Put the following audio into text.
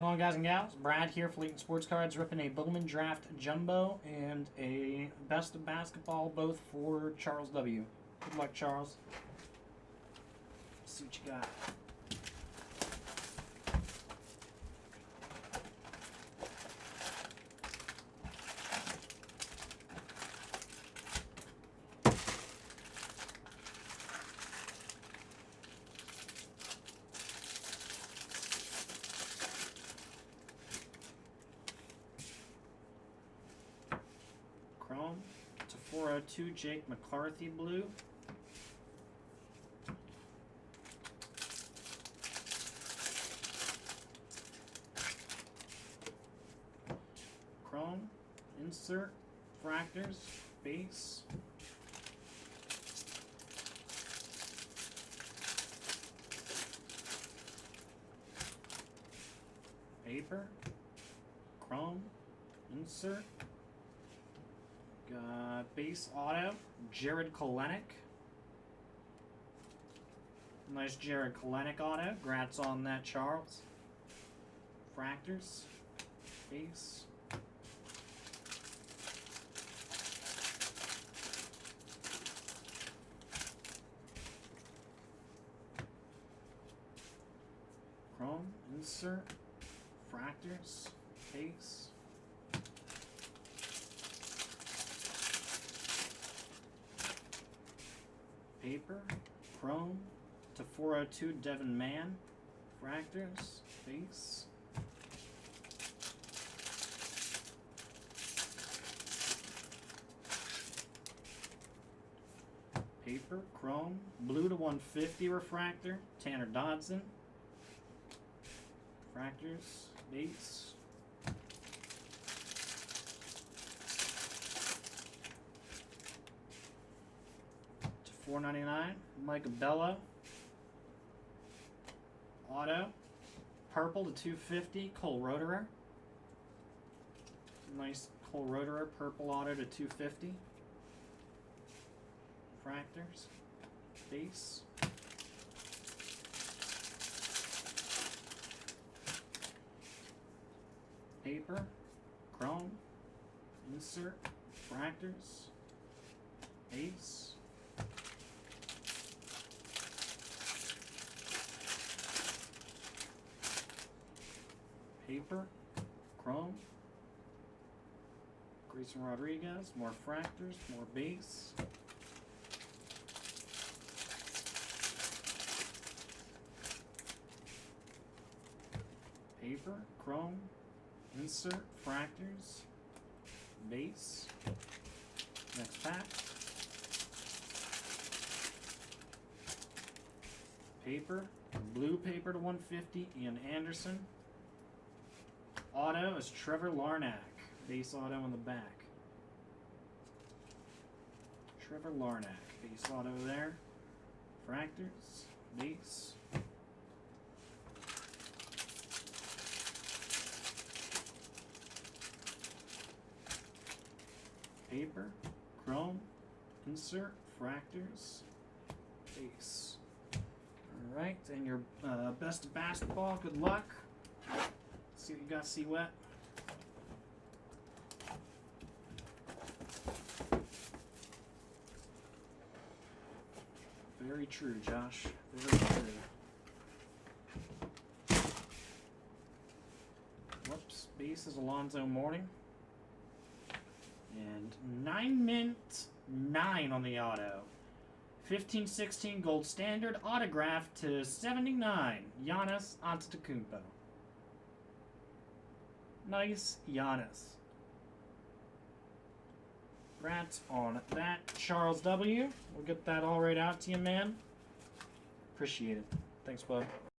Hello guys and gals, Brad here for LaytonSportsCards, ripping a Bowman Draft Jumbo and a Best of Basketball, both for Charles W. Good luck, Charles. Let's see what you got. Chrome to 402, Jake McCarthy blue. Chrome, insert, fractors, base. Paper, chrome, insert. Got base auto, Jared Kalenic. Nice Jared Kalenic auto. Grats on that, Charles. Fractors, base. Chrome, insert, fractors, base. Paper, chrome to 402, Devin Mann, fractors, base. Paper, chrome, blue to 150 refractor, Tanner Dodson, fractors, base. $4.99, Mike Bella, auto, purple to 250, Cole Roederer. Nice Cole Roederer, purple auto to 250. Fractors, base. Paper, chrome, insert, fractors, base. Paper, chrome, Grayson Rodriguez, more fractors, more base. Paper, chrome, insert, fractors, base. Next pack. Paper, blue paper to 150, Ian Anderson. Auto is Trevor Larnach. Base auto on the back. Trevor Larnach. Base auto there. Fractors. Base. Paper. Chrome. Insert. Fractors. Base. Alright, and your best of basketball. Good luck. See what you got, see wet. Very true, Josh. Very true. Whoops. Base is Alonzo Mourning. And 9 mint 9 on the auto. 15-16 gold standard autograph to 79. Giannis Antetokounmpo. Nice Giannis. Congrats on that, Charles W. We'll get that all right out to you, man. Appreciate it. Thanks, bud.